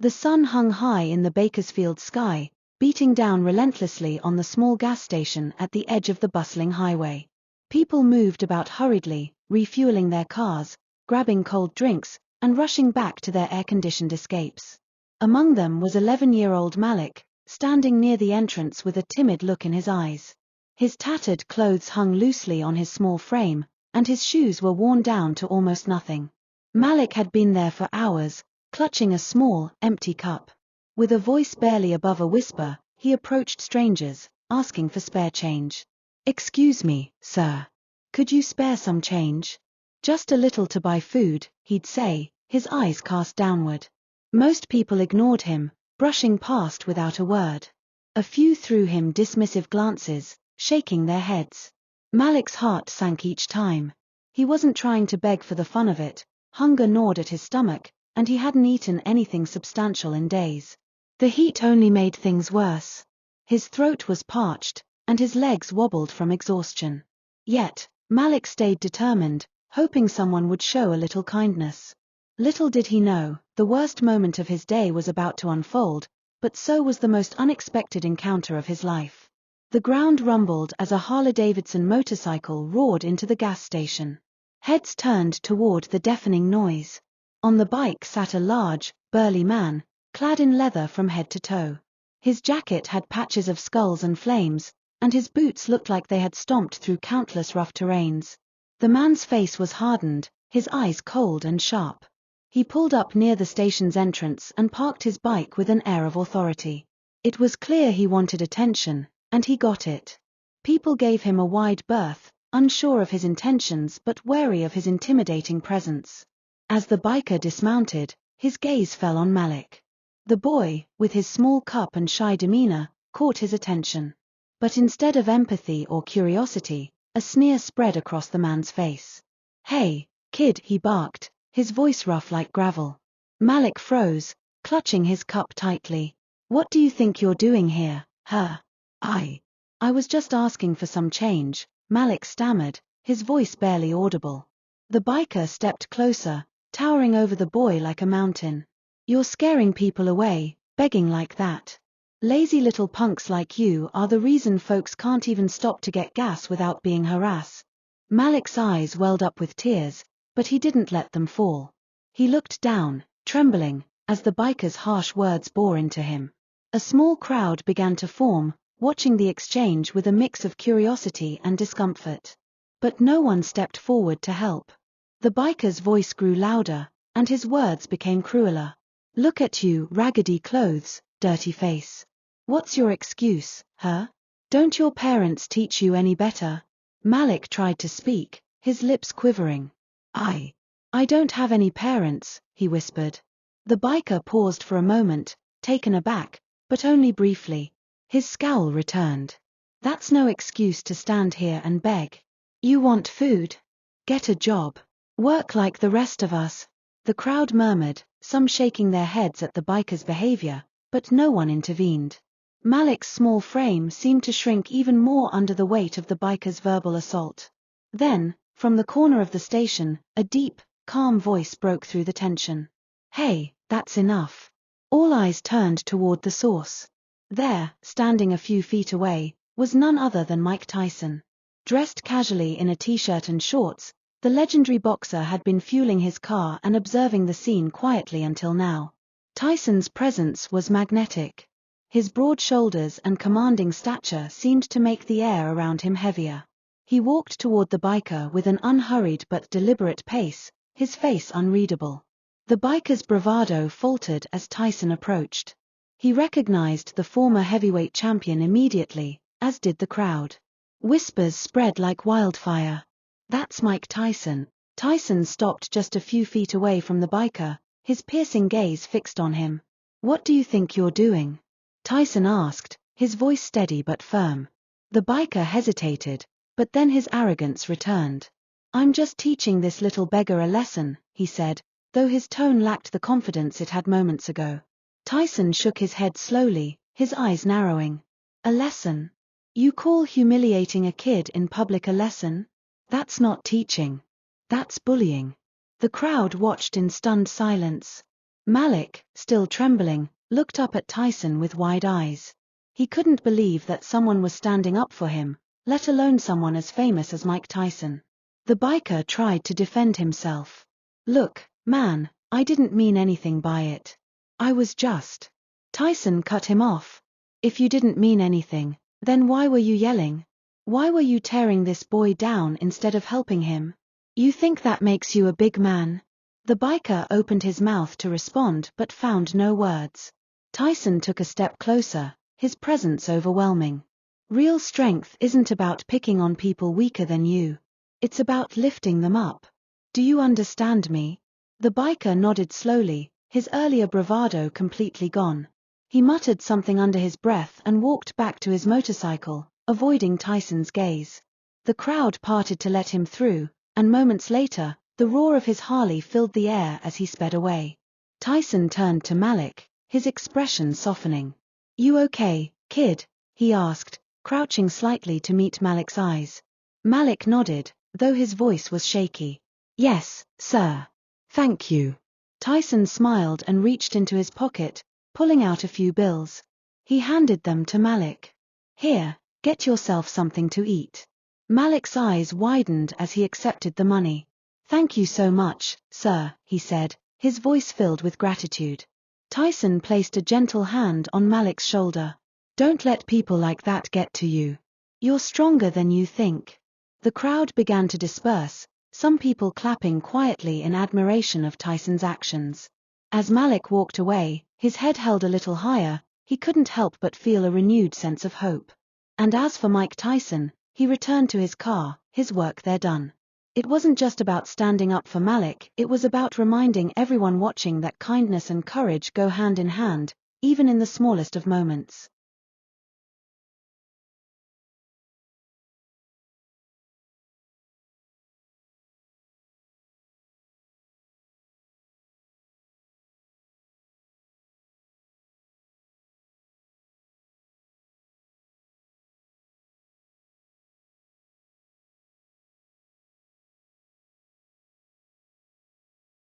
The sun hung high in the Bakersfield sky, beating down relentlessly on the small gas station at the edge of the bustling highway. People moved about hurriedly, refueling their cars, grabbing cold drinks, and rushing back to their air-conditioned escapes. Among them was 11-year-old Malik, standing near the entrance with a timid look in his eyes. His tattered clothes hung loosely on his small frame, and his shoes were worn down to almost nothing. Malik had been there for hours, clutching a small, empty cup. With a voice barely above a whisper, he approached strangers, asking for spare change. "Excuse me, sir. Could you spare some change?" "Just a little to buy food," he'd say, his eyes cast downward. Most people ignored him, brushing past without a word. A few threw him dismissive glances, shaking their heads. Malik's heart sank each time. He wasn't trying to beg for the fun of it. Hunger gnawed at his stomach, and he hadn't eaten anything substantial in days. The heat only made things worse. His throat was parched, and his legs wobbled from exhaustion. Yet, Malik stayed determined, hoping someone would show a little kindness. Little did he know, the worst moment of his day was about to unfold, but so was the most unexpected encounter of his life. The ground rumbled as a Harley-Davidson motorcycle roared into the gas station. Heads turned toward the deafening noise. On the bike sat a large, burly man, clad in leather from head to toe. His jacket had patches of skulls and flames, and his boots looked like they had stomped through countless rough terrains. The man's face was hardened, his eyes cold and sharp. He pulled up near the station's entrance and parked his bike with an air of authority. It was clear he wanted attention, and he got it. People gave him a wide berth, unsure of his intentions but wary of his intimidating presence. As the biker dismounted, his gaze fell on Malik. The boy, with his small cup and shy demeanor, caught his attention. But instead of empathy or curiosity, a sneer spread across the man's face. "Hey, kid," he barked, his voice rough like gravel. Malik froze, clutching his cup tightly. "What do you think you're doing here, huh?" I was just asking for some change," Malik stammered, his voice barely audible. The biker stepped closer, towering over the boy like a mountain. "You're scaring people away, begging like that. Lazy little punks like you are the reason folks can't even stop to get gas without being harassed." Malik's eyes welled up with tears, but he didn't let them fall. He looked down, trembling, as the biker's harsh words bore into him. A small crowd began to form, watching the exchange with a mix of curiosity and discomfort. But no one stepped forward to help. The biker's voice grew louder, and his words became crueler. "Look at you, raggedy clothes, dirty face. What's your excuse, huh? Don't your parents teach you any better?" Malik tried to speak, his lips quivering. I don't have any parents," he whispered. The biker paused for a moment, taken aback, but only briefly. His scowl returned. "That's no excuse to stand here and beg. You want food? Get a job. Work like the rest of us." The crowd murmured, some shaking their heads at the biker's behavior, but no one intervened. Malik's small frame seemed to shrink even more under the weight of the biker's verbal assault. Then, from the corner of the station, a deep, calm voice broke through the tension. "Hey, that's enough." All eyes turned toward the source. There, standing a few feet away, was none other than Mike Tyson. Dressed casually in a t-shirt and shorts, the legendary boxer had been fueling his car and observing the scene quietly until now. Tyson's presence was magnetic. His broad shoulders and commanding stature seemed to make the air around him heavier. He walked toward the biker with an unhurried but deliberate pace, his face unreadable. The biker's bravado faltered as Tyson approached. He recognized the former heavyweight champion immediately, as did the crowd. Whispers spread like wildfire. "That's Mike Tyson." Tyson stopped just a few feet away from the biker, his piercing gaze fixed on him. "What do you think you're doing?" Tyson asked, his voice steady but firm. The biker hesitated, but then his arrogance returned. "I'm just teaching this little beggar a lesson," he said, though his tone lacked the confidence it had moments ago. Tyson shook his head slowly, his eyes narrowing. "A lesson? You call humiliating a kid in public a lesson? That's not teaching. That's bullying." The crowd watched in stunned silence. Malik, still trembling, looked up at Tyson with wide eyes. He couldn't believe that someone was standing up for him, let alone someone as famous as Mike Tyson. The biker tried to defend himself. "Look, man, I didn't mean anything by it. I was just..." Tyson cut him off. "If you didn't mean anything, then why were you yelling? Why were you tearing this boy down instead of helping him? You think that makes you a big man?" The biker opened his mouth to respond but found no words. Tyson took a step closer, his presence overwhelming. "Real strength isn't about picking on people weaker than you. It's about lifting them up. Do you understand me?" The biker nodded slowly, his earlier bravado completely gone. He muttered something under his breath and walked back to his motorcycle, avoiding Tyson's gaze. The crowd parted to let him through, and moments later, the roar of his Harley filled the air as he sped away. Tyson turned to Malik, his expression softening. "You okay, kid?" he asked, crouching slightly to meet Malik's eyes. Malik nodded, though his voice was shaky. "Yes, sir. Thank you." Tyson smiled and reached into his pocket, pulling out a few bills. He handed them to Malik. "Here, get yourself something to eat." Malik's eyes widened as he accepted the money. "Thank you so much, sir," he said, his voice filled with gratitude. Tyson placed a gentle hand on Malik's shoulder. "Don't let people like that get to you. You're stronger than you think." The crowd began to disperse, some people clapping quietly in admiration of Tyson's actions. As Malik walked away, his head held a little higher, he couldn't help but feel a renewed sense of hope. And as for Mike Tyson, he returned to his car, his work there done. It wasn't just about standing up for Malik, it was about reminding everyone watching that kindness and courage go hand in hand, even in the smallest of moments.